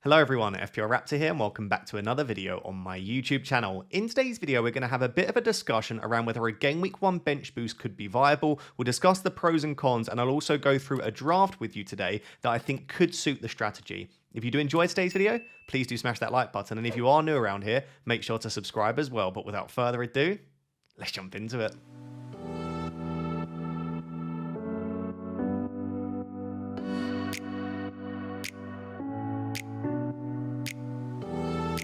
Hello everyone, FPL Raptor here and welcome back to another video on my YouTube channel. In today's video we're going to have a bit of a discussion around whether a Game Week 1 bench boost could be viable. We'll discuss the pros and cons and I'll also go through a draft with you today that I think could suit the strategy. If you do enjoy today's video, please do smash that like button, and if you are new around here, make sure to subscribe as well. But without further ado, let's jump into it.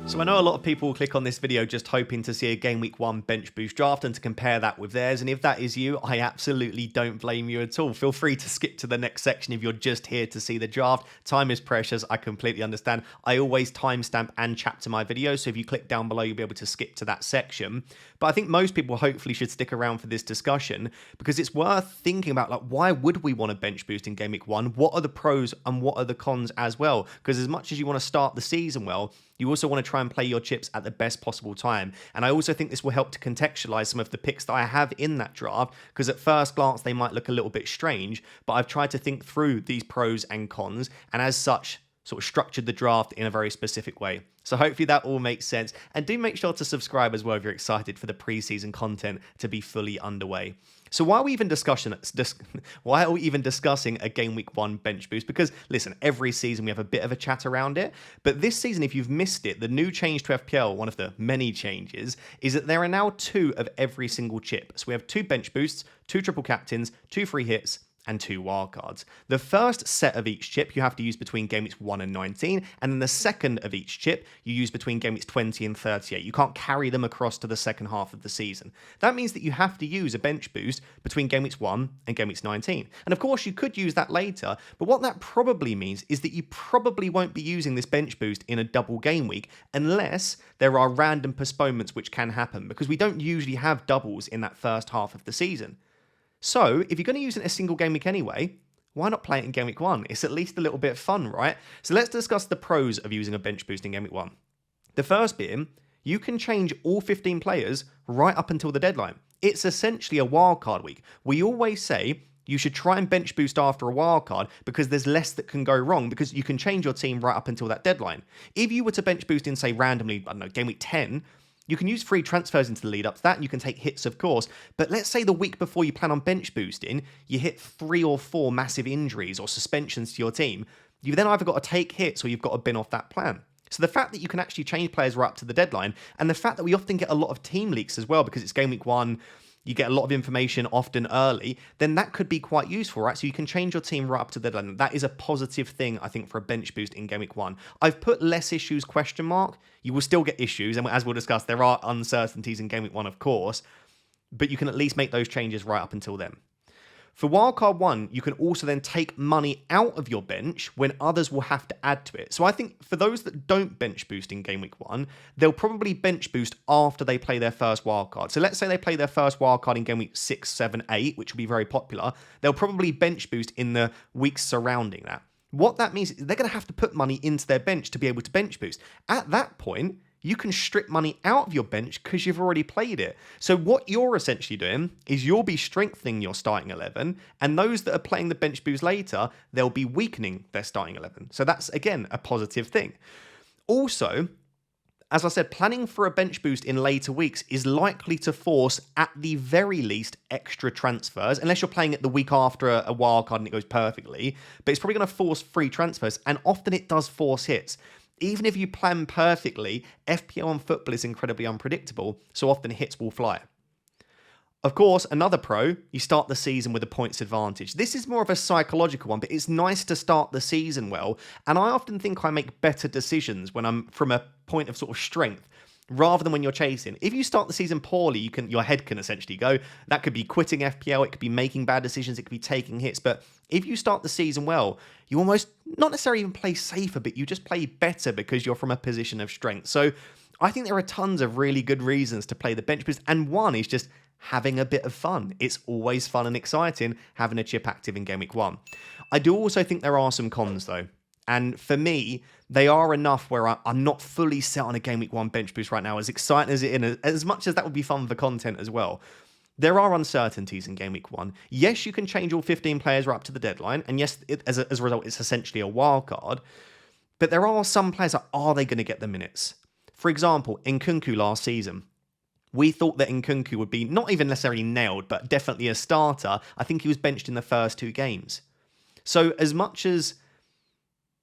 So I know a lot of people will click on this video just hoping to see a Game Week 1 bench boost draft and to compare that with theirs, and if that is you, I absolutely don't blame you at all. Feel free to skip to the next section if you're just here to see the draft. Time is precious, I completely understand. I always timestamp and chapter my videos, so if you click down below you'll be able to skip to that section. But I think most people hopefully should stick around for this discussion because it's worth thinking about, like, why would we want a bench boost in Game Week 1? What are the pros and what are the cons as well? Because as much as you want to start the season well, you also want to try and play your chips at the best possible time. And I also think this will help to contextualize some of the picks that I have in that draft, because at first glance they might look a little bit strange, but I've tried to think through these pros and cons, and as such, sort of structured the draft in a very specific way. So hopefully that all makes sense. And do make sure to subscribe as well if you're excited for the preseason content to be fully underway. So why are we even discussing a Game Week 1 bench boost? Because listen, every season we have a bit of a chat around it, but this season, if you've missed it, the new change to FPL, one of the many changes, is that there are now 2 of every single chip. So we have 2 bench boosts, 2 triple captains, 2 free hits, and 2 wildcards. The first set of each chip you have to use between Game Weeks 1 and 19, and then the second of each chip you use between Game Weeks 20 and 38. You can't carry them across to the second half of the season. That means that you have to use a bench boost between Game Weeks 1 and Game Weeks 19. And of course you could use that later, but what that probably means is that you probably won't be using this bench boost in a double game week unless there are random postponements which can happen, because we don't usually have doubles in that first half of the season. So, if you're going to use it in a single game week anyway, why not play it in Game Week 1? It's at least a little bit of fun, right? So let's discuss the pros of using a bench boost in Game Week 1. The first being, you can change all 15 players right up until the deadline. It's essentially a wildcard week. We always say you should try and bench boost after a wildcard because there's less that can go wrong, because you can change your team right up until that deadline. If you were to bench boost in, say, randomly, I don't know, Game Week 10, you can use free transfers into the lead up to that, and you can take hits, of course. But let's say the week before you plan on bench boosting, you hit 3 or 4 massive injuries or suspensions to your team. You've then either got to take hits or you've got to bin off that plan. So the fact that you can actually change players right up to the deadline, and the fact that we often get a lot of team leaks as well, because it's Game Week 1, you get a lot of information often early, then that could be quite useful, right? So you can change your team right up to the deadline. That is a positive thing, I think, for a bench boost in Game Week 1. I've put less issues ? You will still get issues, and as we'll discuss, there are uncertainties in Game Week 1, of course, but you can at least make those changes right up until then. For Wildcard 1, you can also then take money out of your bench when others will have to add to it. So I think for those that don't bench boost in Game Week 1, they'll probably bench boost after they play their first wildcard. So let's say they play their first wildcard in Game Week 6, 7, 8, which will be very popular. They'll probably bench boost in the weeks surrounding that. What that means is they're going to have to put money into their bench to be able to bench boost. At that point, you can strip money out of your bench because you've already played it. So what you're essentially doing is you'll be strengthening your starting 11, and those that are playing the bench boost later, they'll be weakening their starting 11. So that's, again, a positive thing. Also, as I said, planning for a bench boost in later weeks is likely to force, at the very least, extra transfers, unless you're playing it the week after a wildcard and it goes perfectly, but it's probably going to force free transfers, and often it does force hits. Even if you plan perfectly, FPL and football is incredibly unpredictable, so often hits will fly. Of course, another pro, you start the season with a points advantage. This is more of a psychological one, but it's nice to start the season well, and I often think I make better decisions when I'm from a point of sort of strength, rather than when you're chasing. If you start the season poorly, your head can essentially go. That could be quitting FPL, it could be making bad decisions, it could be taking hits. But if you start the season well, you almost not necessarily even play safer, but you just play better because you're from a position of strength. So I think there are tons of really good reasons to play the bench boost, and one is just having a bit of fun. It's always fun and exciting having a chip active in Game Week 1. I do also think there are some cons though. And for me, they are enough where I'm not fully set on a Game Week 1 bench boost right now, as exciting as it is, as much as that would be fun for content as well. There are uncertainties in Game Week 1. Yes, you can change all 15 players right up to the deadline, and yes, as a result, it's essentially a wild card. But there are some players that are they going to get the minutes? For example, Nkunku last season. We thought that Nkunku would be not even necessarily nailed, but definitely a starter. I think he was benched in the first 2 games. So as much as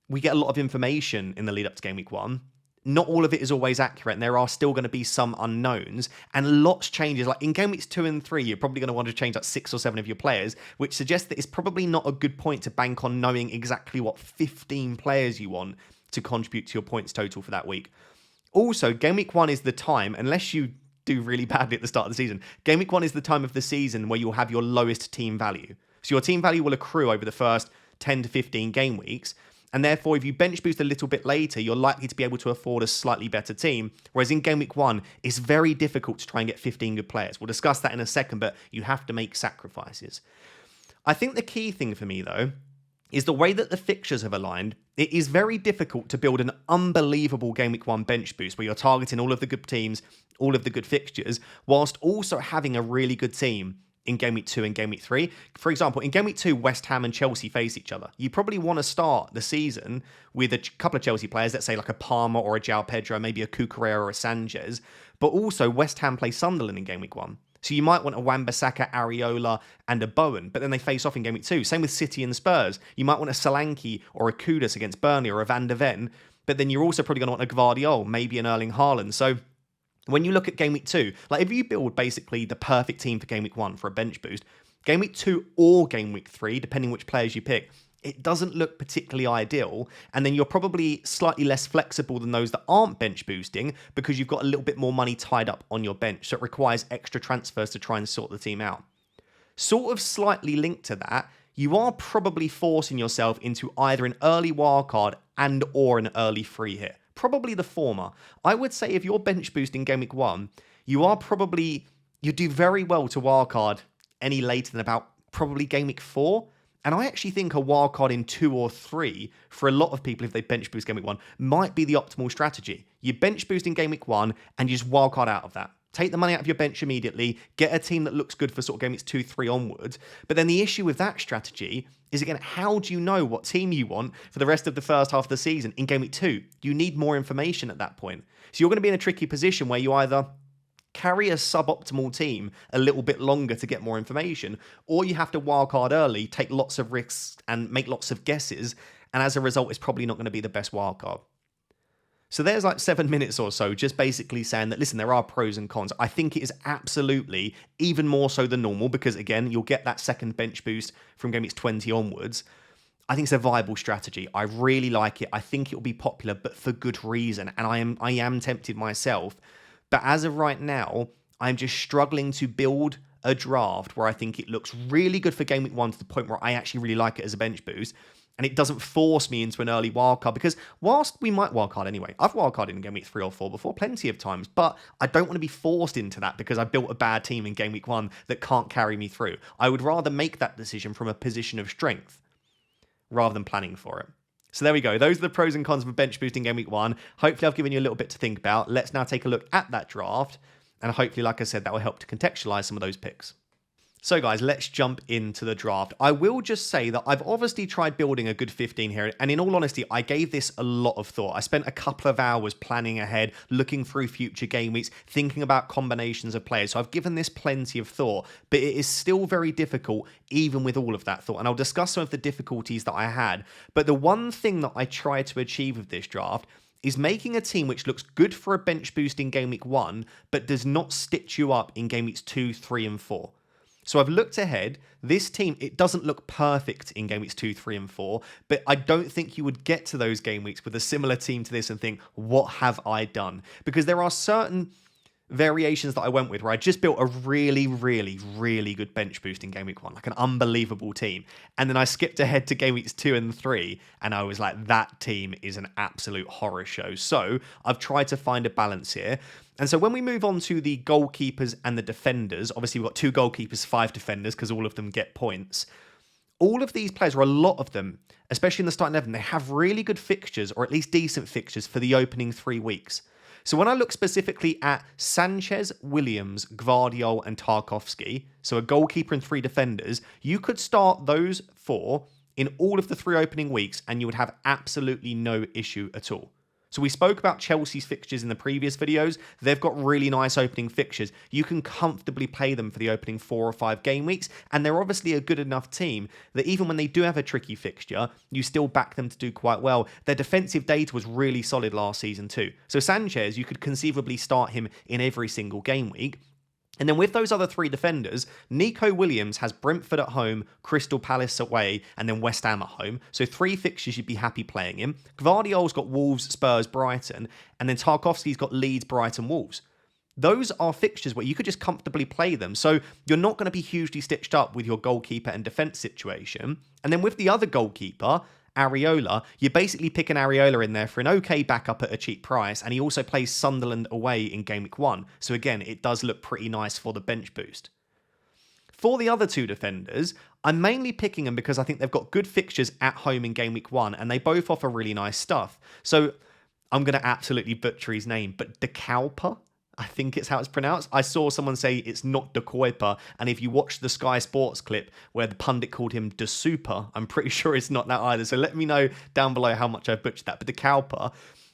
we get a lot of information in the lead up to Game Week 1, not all of it is always accurate, and there are still going to be some unknowns, and lots changes. Like in Game Weeks 2 and 3, you're probably going to want to change like 6 or 7 of your players, which suggests that it's probably not a good point to bank on knowing exactly what 15 players you want to contribute to your points total for that week. Also, Game Week 1 is the time, unless you do really badly at the start of the season, Game Week 1 is the time of the season where you'll have your lowest team value. So your team value will accrue over the first 10 to 15 game weeks, and therefore, if you bench boost a little bit later, you're likely to be able to afford a slightly better team. Whereas in Game Week 1, it's very difficult to try and get 15 good players. We'll discuss that in a second, but you have to make sacrifices. I think the key thing for me, though, is the way that the fixtures have aligned. It is very difficult to build an unbelievable Game Week 1 bench boost where you're targeting all of the good teams, all of the good fixtures, whilst also having a really good team in Game Week 2 and Game Week 3. For example, in Game Week 2, West Ham and Chelsea face each other. You probably want to start the season with a couple of Chelsea players, let's say like a Palmer or a João Pedro, maybe a Cucurella or a Sanchez, but also West Ham play Sunderland in Game Week 1. So you might want a Wan-Bissaka, Areola, and a Bowen, but then they face off in Game Week 2. Same with City and Spurs. You might want a Solanke or a Kudus against Burnley or a Van de Ven, but then you're also probably going to want a Gvardiol, maybe an Erling Haaland. So when you look at Game Week 2, like if you build basically the perfect team for Game Week 1 for a bench boost, Game Week 2 or Game Week 3, depending which players you pick, it doesn't look particularly ideal. And then you're probably slightly less flexible than those that aren't bench boosting because you've got a little bit more money tied up on your bench. So it requires extra transfers to try and sort the team out. Sort of slightly linked to that, you are probably forcing yourself into either an early wildcard and or an early free hit. Probably the former. I would say if you're bench boosting Game Week 1, you do very well to wildcard any later than about probably Game Week 4. And I actually think a wildcard in 2 or 3, for a lot of people if they bench boost Game Week 1, might be the optimal strategy. You bench boost in Game Week 1 and you just wildcard out of that. Take the money out of your bench immediately, get a team that looks good for sort of Game Weeks 2, 3 onwards. But then the issue with that strategy is, again, how do you know what team you want for the rest of the first half of the season in Game Week 2? You need more information at that point. So you're going to be in a tricky position where you either carry a suboptimal team a little bit longer to get more information, or you have to wildcard early, take lots of risks and make lots of guesses, and as a result, it's probably not going to be the best wildcard. So there's like 7 minutes or so just basically saying that, listen, there are pros and cons. I think it is absolutely even more so than normal because, again, you'll get that second bench boost from Game Weeks 20 onwards. I think it's a viable strategy. I really like it. I think it will be popular, but for good reason. And I am tempted myself. But as of right now, I'm just struggling to build a draft where I think it looks really good for Game Week 1 to the point where I actually really like it as a bench boost. And it doesn't force me into an early wildcard because whilst we might wildcard anyway, I've wildcarded in Game Week 3 or 4 before plenty of times, but I don't want to be forced into that because I built a bad team in Game Week 1 that can't carry me through. I would rather make that decision from a position of strength rather than planning for it. So there we go. Those are the pros and cons of bench boosting Game Week 1. Hopefully I've given you a little bit to think about. Let's now take a look at that draft. And hopefully, like I said, that will help to contextualize some of those picks. So guys, let's jump into the draft. I will just say that I've obviously tried building a good 15 here, and in all honesty, I gave this a lot of thought. I spent a couple of hours planning ahead, looking through future game weeks, thinking about combinations of players. So I've given this plenty of thought, but it is still very difficult even with all of that thought. And I'll discuss some of the difficulties that I had. But the one thing that I tried to achieve with this draft is making a team which looks good for a bench boost in Game Week 1, but does not stitch you up in Game Weeks 2, 3, and 4. So I've looked ahead. This team, it doesn't look perfect in Game Weeks 2, 3, and 4, but I don't think you would get to those game weeks with a similar team to this and think, what have I done? Because there are certain variations that I went with where I just built a really, really, really good bench boost in Game Week 1, like an unbelievable team. And then I skipped ahead to Game Weeks 2 and 3, and I was like, that team is an absolute horror show. So I've tried to find a balance here. And so when we move on to the goalkeepers and the defenders, obviously we've got 2 goalkeepers, 5 defenders, because all of them get points. All of these players, or a lot of them, especially in the starting 11, they have really good fixtures, or at least decent fixtures, for the opening 3 weeks. So when I look specifically at Sanchez, Williams, Gvardiol, and Tarkowski, so a goalkeeper and 3 defenders, you could start those 4 in all of the 3 opening weeks, and you would have absolutely no issue at all. So we spoke about Chelsea's fixtures in the previous videos. They've got really nice opening fixtures. You can comfortably play them for the opening 4 or 5 game weeks, and they're obviously a good enough team that even when they do have a tricky fixture, you still back them to do quite well. Their defensive data was really solid last season too. So Sanchez, you could conceivably start him in every single game week. And then with those other 3 defenders, Nico Williams has Brentford at home, Crystal Palace away, and then West Ham at home. So 3 fixtures you'd be happy playing him. Gvardiol's got Wolves, Spurs, Brighton, and then Tarkowski's got Leeds, Brighton, Wolves. Those are fixtures where you could just comfortably play them. So you're not going to be hugely stitched up with your goalkeeper and defence situation. And then with the other goalkeeper, Areola, you're basically picking Areola in there for an okay backup at a cheap price, and he also plays Sunderland away in Game Week 1. So again, it does look pretty nice for the bench boost. For the other 2 defenders, I'm mainly picking them because I think they've got good fixtures at home in Game Week 1, and they both offer really nice stuff. So I'm going to absolutely butcher his name, but De Kuiper, I think it's how it's pronounced. I saw someone say it's not De Kuiper, and if you watch the Sky Sports clip where the pundit called him De Super, I'm pretty sure it's not that either. So let me know down below how much I've butchered that. But De Kuiper,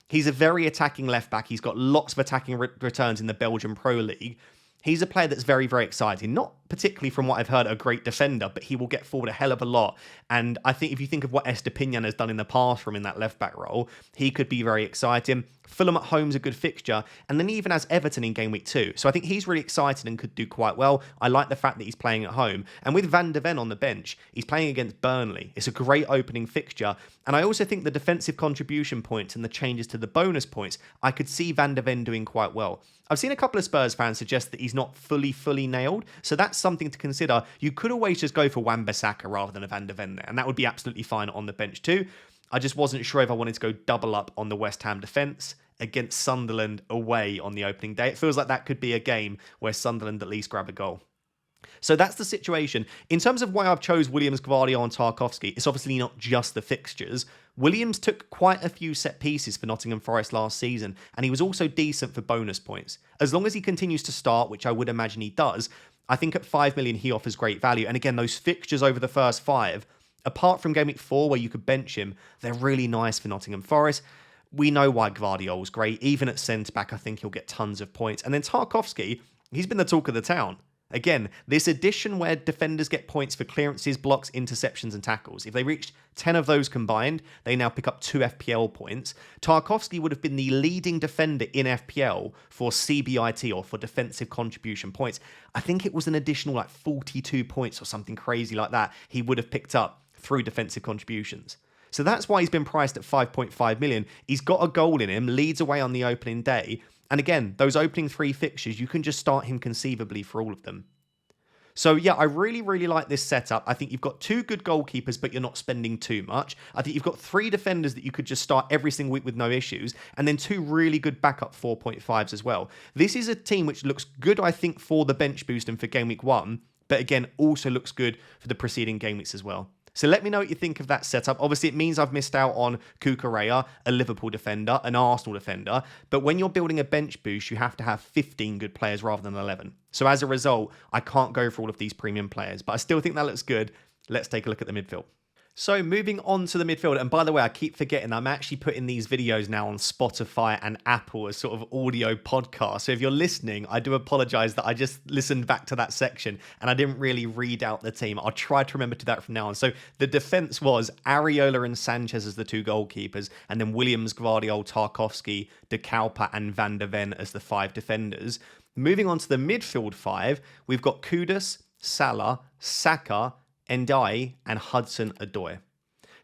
he's a very attacking left back. He's got lots of attacking returns in the Belgian Pro League. He's a player that's very, very exciting. Not particularly from what I've heard, a great defender, but he will get forward a hell of a lot. And I think if you think of what Estepinian has done in the past from in that left-back role, he could be very exciting. Fulham at home's a good fixture, and then he even has Everton in Game Week 2. So I think he's really excited and could do quite well. I like the fact that he's playing at home. And with Van de Ven on the bench, he's playing against Burnley. It's a great opening fixture. And I also think the defensive contribution points and the changes to the bonus points, I could see Van de Ven doing quite well. I've seen a couple of Spurs fans suggest that he's not fully nailed, so that's something to consider. You could always just go for Wan-Bissaka rather than a Van de Ven there, and that would be absolutely fine on the bench too. I just wasn't sure if I wanted to go double up on the West Ham defence against Sunderland away on the opening day. It feels like that could be a game where Sunderland at least grab a goal. So that's the situation. In terms of why I've chose Williams, Gvardiol and Tarkowski, it's obviously not just the fixtures. Williams took quite a few set pieces for Nottingham Forest last season, and he was also decent for bonus points. As long as he continues to start, which I would imagine he does, I think at 5 million he offers great value. And again, those fixtures over the first 5, apart from Game Week 4 where you could bench him, they're really nice for Nottingham Forest. We know why Gvardiol's great. Even at centre-back, I think he'll get tons of points. And then Tarkowski, he's been the talk of the town. Again, this addition where defenders get points for clearances, blocks, interceptions and tackles. If they reached 10 of those combined, they now pick up 2 FPL points. Tarkowski would have been the leading defender in FPL for CBIT, or for defensive contribution points. I think it was an additional 42 points or something crazy like that he would have picked up through defensive contributions. So that's why he's been priced at 5.5 million. He's got a goal in him, leads away on the opening day. And again, those opening 3 fixtures, you can just start him conceivably for all of them. So yeah, I really like this setup. I think you've got 2 good goalkeepers, but you're not spending too much. I think you've got 3 defenders that you could just start every single week with no issues, and then 2 really good backup 4.5s as well. This is a team which looks good, I think, for the bench boost and for Game Week 1, but again, also looks good for the preceding game weeks as well. So let me know what you think of that setup. Obviously, it means I've missed out on Cucurella, a Liverpool defender, an Arsenal defender. But when you're building a bench boost, you have to have 15 good players rather than 11. So as a result, I can't go for all of these premium players. But I still think that looks good. Let's take a look at the midfield. So moving on to the midfield, and by the way, I keep forgetting I'm actually putting these videos now on Spotify and Apple as sort of audio podcasts. So if you're listening, I do apologize that I just listened back to that section and I didn't really read out the team. I'll try to remember to that from now on. So the defense was Areola and Sanchez as the 2 goalkeepers, and then Williams, Gvardiol, Tarkowski, De Kuiper and Van de Ven as the 5 defenders. Moving on to the midfield 5, we've got Kudus, Salah, Saka, Ndiaye and Hudson-Odoi.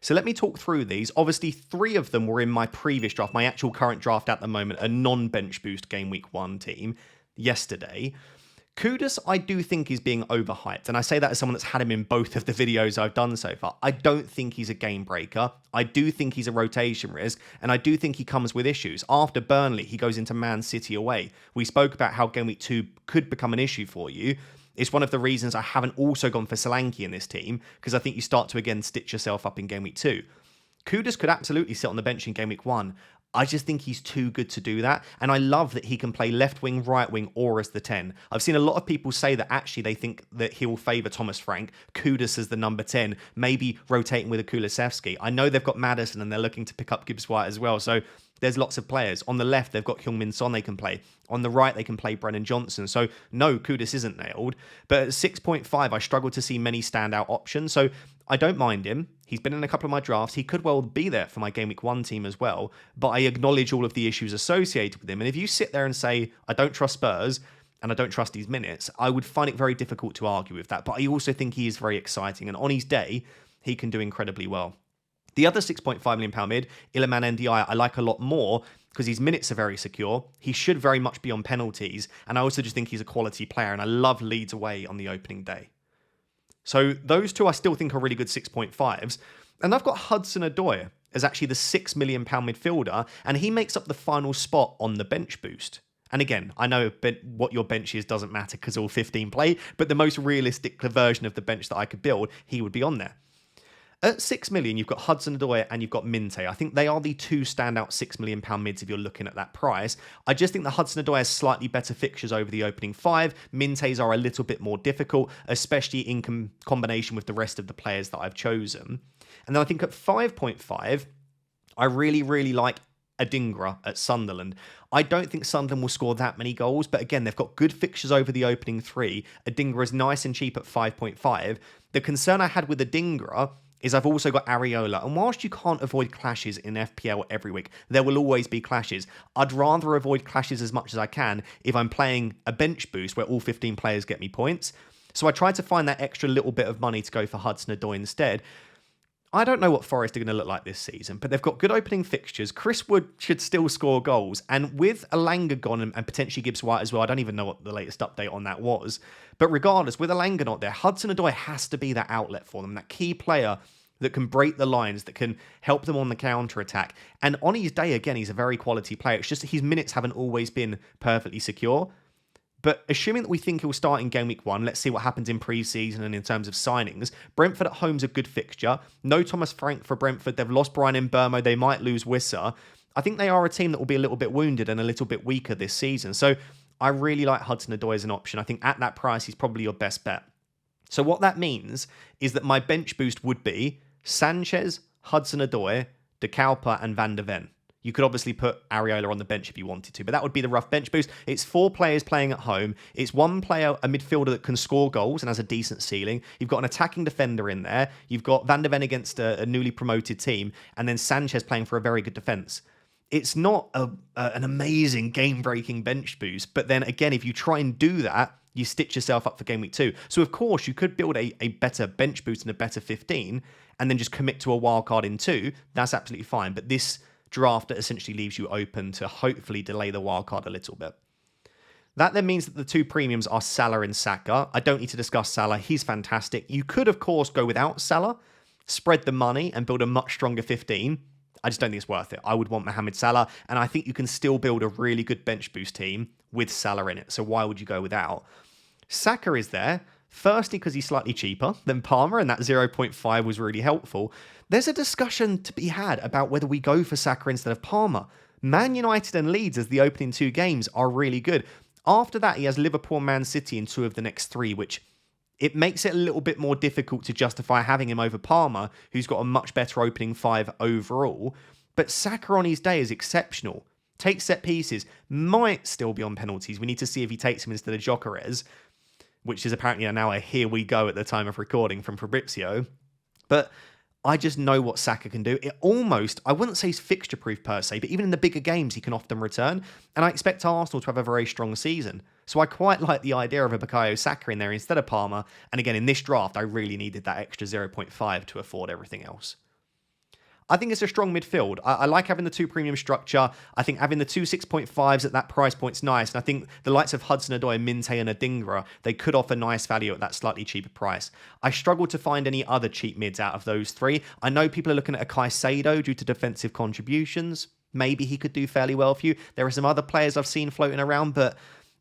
So let me talk through these. Obviously, 3 of them were in my previous draft, my actual current draft at the moment, a non-bench boost Game Week 1 team yesterday. Kudus, I do think is being overhyped, and I say that as someone that's had him in both of the videos I've done so far. I don't think he's a game breaker. I do think he's a rotation risk, and I do think he comes with issues. After Burnley, he goes into Man City away. We spoke about how Game Week 2 could become an issue for you. It's one of the reasons I haven't also gone for Solanke in this team, because I think you start to, again, stitch yourself up in Game Week 2. Kudus could absolutely sit on the bench in Game Week 1. I just think he's too good to do that. And I love that he can play left wing, right wing, or as the 10. I've seen a lot of people say that actually they think that he'll favour Thomas Frank, Kudus as the number 10, maybe rotating with a Kulusevski. I know they've got Maddison and they're looking to pick up Gibbs White as well. So there's lots of players. On the left, they've got Heung-min Son they can play. On the right, they can play Brennan Johnson. So no, Kudus isn't nailed. But at 6.5, I struggle to see many standout options. So I don't mind him. He's been in a couple of my drafts. He could well be there for my Game Week 1 team as well. But I acknowledge all of the issues associated with him. And if you sit there and say, I don't trust Spurs and I don't trust his minutes, I would find it very difficult to argue with that. But I also think he is very exciting. And on his day, he can do incredibly well. The other £6.5 million mid, Iliman Ndiaye, I like a lot more because his minutes are very secure. He should very much be on penalties. And I also just think he's a quality player. And I love Leeds away on the opening day. So those two I still think are really good 6.5s. And I've got Hudson-Odoi as actually the £6 million midfielder. And he makes up the final spot on the bench boost. And again, I know what your bench is doesn't matter because all 15 play. But the most realistic version of the bench that I could build, he would be on there. At 6 million, you've got Hudson-Odoi and you've got Minte. I think they are the two standout £6 million mids if you're looking at that price. I just think the Hudson-Odoi has slightly better fixtures over the opening 5. Minte's are a little bit more difficult, especially in combination with the rest of the players that I've chosen. And then I think at 5.5, I really, really like Adingra at Sunderland. I don't think Sunderland will score that many goals, but again, they've got good fixtures over the opening 3. Adingra is nice and cheap at 5.5. The concern I had with Adingra is I've also got Areola. And whilst you can't avoid clashes in FPL every week, there will always be clashes. I'd rather avoid clashes as much as I can if I'm playing a bench boost where all 15 players get me points. So I tried to find that extra little bit of money to go for Hudson-Odoi instead. I don't know what Forest are going to look like this season, but they've got good opening fixtures. Chris Wood should still score goals. And with Elanga gone and potentially Gibbs White as well, I don't even know what the latest update on that was. But regardless, with Elanga not there, Hudson-Odoi has to be that outlet for them, that key player that can break the lines, that can help them on the counter-attack. And on his day, again, he's a very quality player. It's just that his minutes haven't always been perfectly secure. But assuming that we think he'll start in Game Week 1, let's see what happens in pre-season and in terms of signings. Brentford at home's a good fixture. No Thomas Frank for Brentford. They've lost Brian Mbeumo. They might lose Wissa. I think they are a team that will be a little bit wounded and a little bit weaker this season. So I really like Hudson-Odoi as an option. I think at that price, he's probably your best bet. So what that means is that my bench boost would be Sanchez, Hudson-Odoi, De Kalpa, and Van de Ven. You could obviously put Areola on the bench if you wanted to, but that would be the rough bench boost. It's 4 players playing at home. It's 1 player, a midfielder that can score goals and has a decent ceiling. You've got an attacking defender in there. You've got Van de Ven against a newly promoted team, and then Sanchez playing for a very good defence. It's not an amazing game-breaking bench boost, but then again, if you try and do that, you stitch yourself up for Game Week 2. So, of course, you could build a better bench boost and a better 15 and then just commit to a wild card in 2. That's absolutely fine. But this draft essentially leaves you open to hopefully delay the wild card a little bit. That then means that the 2 premiums are Salah and Saka. I don't need to discuss Salah. He's fantastic. You could, of course, go without Salah, spread the money and build a much stronger 15. I just don't think it's worth it. I would want Mohamed Salah, and I think you can still build a really good bench boost team with Salah in it. So why would you go without? Saka is there, firstly because he's slightly cheaper than Palmer, and that 0.5 was really helpful. There's a discussion to be had about whether we go for Saka instead of Palmer. Man United and Leeds as the opening 2 games are really good. After that, he has Liverpool and Man City in 2 of the next 3, which it makes it a little bit more difficult to justify having him over Palmer, who's got a much better opening 5 overall. But Saka on his day is exceptional. Takes set pieces, might still be on penalties. We need to see if he takes him instead of Gyökeres, which is apparently now a here we go at the time of recording from Fabrizio. But I just know what Saka can do. It almost, I wouldn't say he's fixture-proof per se, but even in the bigger games, he can often return. And I expect Arsenal to have a very strong season. So I quite like the idea of a Bukayo Saka in there instead of Palmer. And again, in this draft, I really needed that extra 0.5 to afford everything else. I think it's a strong midfield. I like having the 2 premium structure. I think having the 2 6.5s at that price point's nice. And I think the likes of Hudson-Odoi, Minte and Adingra, they could offer nice value at that slightly cheaper price. I struggle to find any other cheap mids out of those 3. I know people are looking at a Caicedo due to defensive contributions. Maybe he could do fairly well for you. There are some other players I've seen floating around, but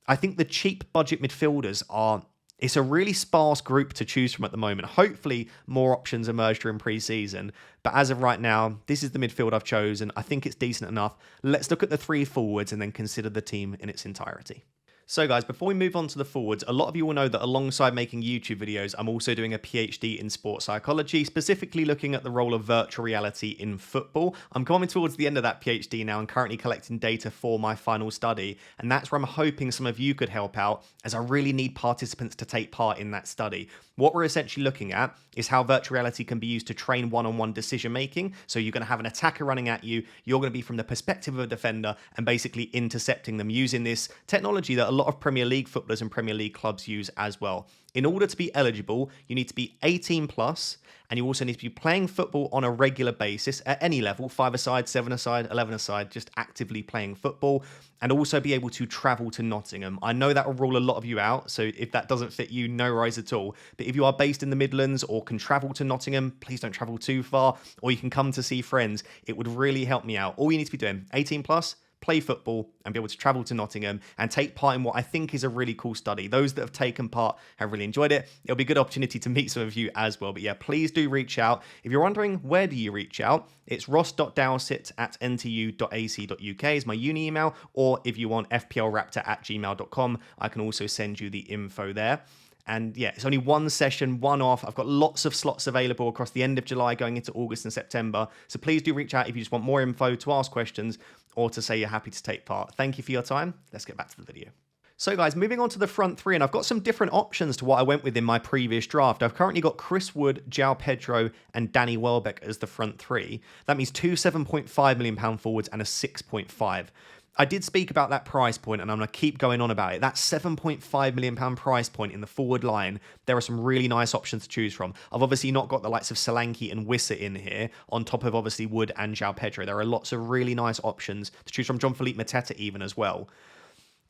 I think the cheap budget midfielders are It's a really sparse group to choose from at the moment. Hopefully, more options emerge during pre-season. But as of right now, this is the midfield I've chosen. I think it's decent enough. Let's look at the 3 forwards and then consider the team in its entirety. So guys, before we move on to the forwards, a lot of you will know that alongside making YouTube videos, I'm also doing a PhD in sports psychology, specifically looking at the role of virtual reality in football. I'm coming towards the end of that PhD now and currently collecting data for my final study, and that's where I'm hoping some of you could help out, as I really need participants to take part in that study. What we're essentially looking at is how virtual reality can be used to train one-on-one decision making. So you're going to have an attacker running at you, you're going to be from the perspective of a defender and basically intercepting them using this technology that a lot of Premier League footballers and Premier League clubs use as well. In order to be eligible, you need to be 18 plus, and you also need to be playing football on a regular basis at any level, 5-a-side, 7-a-side, 11-a-side, just actively playing football, and also be able to travel to Nottingham. I know that will rule a lot of you out, so if that doesn't fit you, no worries at all. But if you are based in the Midlands or can travel to Nottingham, please don't travel too far, or you can come to see friends. It would really help me out. All you need to be doing, 18 plus, play football and be able to travel to Nottingham and take part in what I think is a really cool study. Those that have taken part have really enjoyed it. It'll be a good opportunity to meet some of you as well. But yeah, please do reach out. If you're wondering where do you reach out, it's ross.dowsett@ntu.ac.uk is my uni email, or if you want fplraptor@gmail.com, I can also send you the info there. And yeah, it's only one session, one off. I've got lots of slots available across the end of July going into August and September. So please do reach out if you just want more info, to ask questions, or to say you're happy to take part. Thank you for your time. Let's get back to the video. So guys, moving on to the front 3, and I've got some different options to what I went with in my previous draft. I've currently got Chris Wood, João Pedro, and Danny Welbeck as the front 3. That means 2 £7.5 million forwards and a 6.5. I did speak about that price point, and I'm going to keep going on about it. That £7.5 million price point in the forward line, there are some really nice options to choose from. I've obviously not got the likes of Solanke and Wissa in here, on top of obviously Wood and João Pedro. There are lots of really nice options to choose from. John-Philippe Mateta even as well.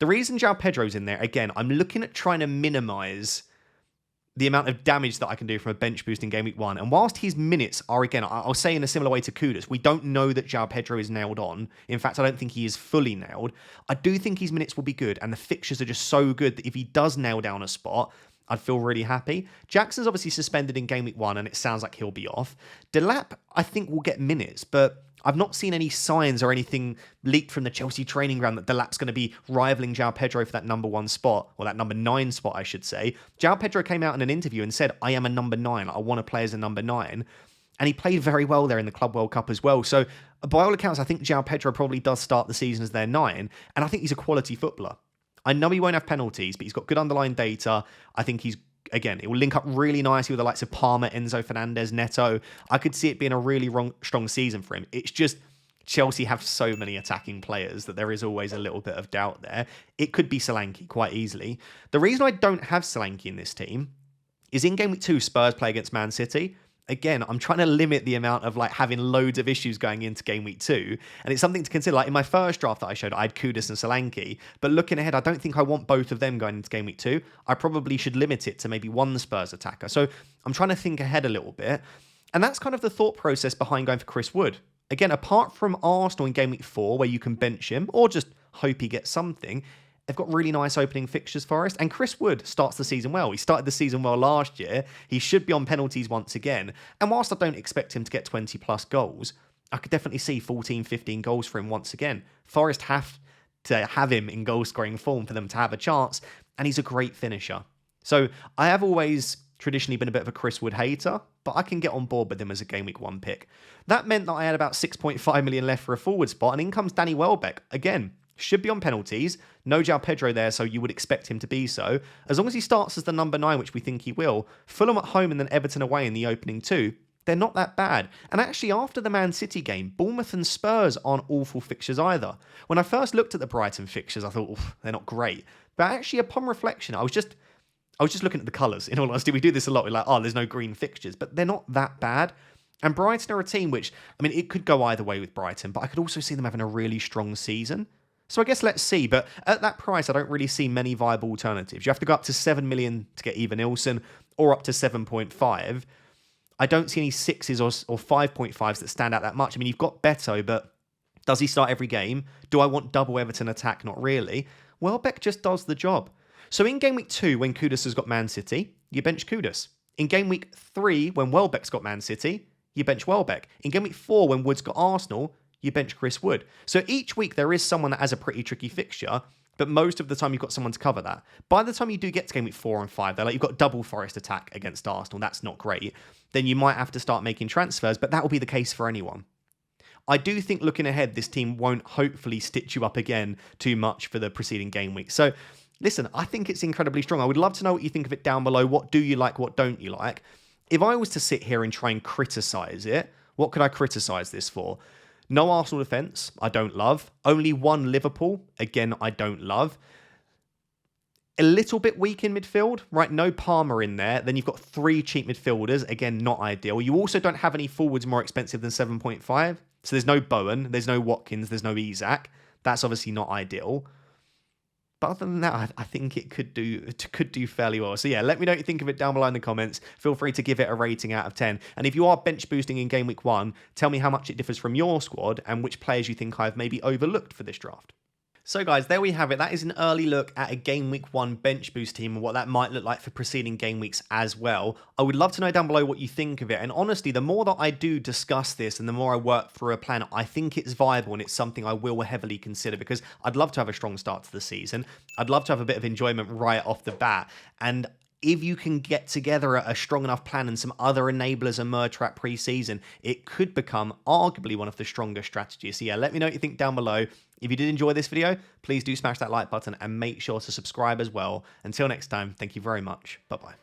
The reason João Pedro's in there, again, I'm looking at trying to minimise the amount of damage that I can do from a bench boost in Game Week 1. And whilst his minutes are, again, I'll say in a similar way to Kudus, we don't know that João Pedro is nailed on. In fact, I don't think he is fully nailed. I do think his minutes will be good, and the fixtures are just so good that if he does nail down a spot, I'd feel really happy. Jackson's obviously suspended in Game Week 1, and it sounds like he'll be off. Delap, I think, will get minutes, but I've not seen any signs or anything leaked from the Chelsea training ground that Delap's going to be rivaling João Pedro for that number 1 spot, or that number 9 spot, I should say. João Pedro came out in an interview and said, I am a number 9. I want to play as a number 9. And he played very well there in the Club World Cup as well. So by all accounts, I think João Pedro probably does start the season as their 9. And I think he's a quality footballer. I know he won't have penalties, but he's got good underlying data. I think he's, again, it will link up really nicely with the likes of Palmer, Enzo Fernandez, Neto. I could see it being a really strong season for him. It's just Chelsea have so many attacking players that there is always a little bit of doubt there. It could be Solanke quite easily. The reason I don't have Solanke in this team is in Game Week 2, Spurs play against Man City. Again, I'm trying to limit the amount of having loads of issues going into Game Week 2. And it's something to consider. Like in my first draft that I showed, I had Kudus and Solanke. But looking ahead, I don't think I want both of them going into Game Week 2. I probably should limit it to maybe one Spurs attacker. So I'm trying to think ahead a little bit. And that's kind of the thought process behind going for Chris Wood. Again, apart from Arsenal in Game Week 4, where you can bench him or just hope he gets something, they've got really nice opening fixtures for us. And Chris Wood starts the season well. He started the season well last year. He should be on penalties once again. And whilst I don't expect him to get 20 plus goals, I could definitely see 14, 15 goals for him once again. Forest have to have him in goal scoring form for them to have a chance. And he's a great finisher. So I have always traditionally been a bit of a Chris Wood hater, but I can get on board with him as a Game Week 1 pick. That meant that I had about 6.5 million left for a forward spot, and in comes Danny Welbeck. Again, should be on penalties. No João Pedro there, so you would expect him to be so. As long as he starts as the number 9, which we think he will, Fulham at home and then Everton away in the opening 2, they're not that bad. And actually, after the Man City game, Bournemouth and Spurs aren't awful fixtures either. When I first looked at the Brighton fixtures, I thought, they're not great. But actually, upon reflection, I was just looking at the colours. In all honesty, we do this a lot. We're like, there's no green fixtures. But they're not that bad. And Brighton are a team which, it could go either way with Brighton, but I could also see them having a really strong season. So I guess let's see. But at that price, I don't really see many viable alternatives. You have to go up to 7 million to get Eva Nilsson, or up to 7.5. I don't see any 6s or 5.5s that stand out that much. You've got Beto, but does he start every game? Do I want double Everton attack? Not really. Welbeck just does the job. So in game week 2, when Kudus has got Man City, you bench Kudus. In game week 3, when Welbeck's got Man City, you bench Welbeck. In game week 4, when Wood's got Arsenal, you bench Chris Wood. So each week there is someone that has a pretty tricky fixture, but most of the time you've got someone to cover that. By the time you do get to game week 4 and 5, they're like, you've got double Forest attack against Arsenal. That's not great. Then you might have to start making transfers, but that will be the case for anyone. I do think looking ahead, this team won't hopefully stitch you up again too much for the preceding game week. So listen, I think it's incredibly strong. I would love to know what you think of it down below. What do you like? What don't you like? If I was to sit here and try and criticise it, what could I criticise this for? No Arsenal defence, I don't love. Only one Liverpool, again, I don't love. A little bit weak in midfield, right? No Palmer in there. Then you've got 3 cheap midfielders, again, not ideal. You also don't have any forwards more expensive than 7.5. So there's no Bowen, there's no Watkins, there's no Isak. That's obviously not ideal. But other than that, I think it could do fairly well. So yeah, let me know what you think of it down below in the comments. Feel free to give it a rating out of 10. And if you are bench boosting in game week 1, tell me how much it differs from your squad and which players you think I've maybe overlooked for this draft. So guys, there we have it. That is an early look at a Game Week 1 bench boost team and what that might look like for preceding game weeks as well. I would love to know down below what you think of it. And honestly, the more that I do discuss this and the more I work through a plan, I think it's viable and it's something I will heavily consider because I'd love to have a strong start to the season. I'd love to have a bit of enjoyment right off the bat. And if you can get together a strong enough plan and some other enablers emerge throughout pre-season, it could become arguably one of the strongest strategies. So yeah, let me know what you think down below. If you did enjoy this video, please do smash that like button and make sure to subscribe as well. Until next time, thank you very much. Bye-bye.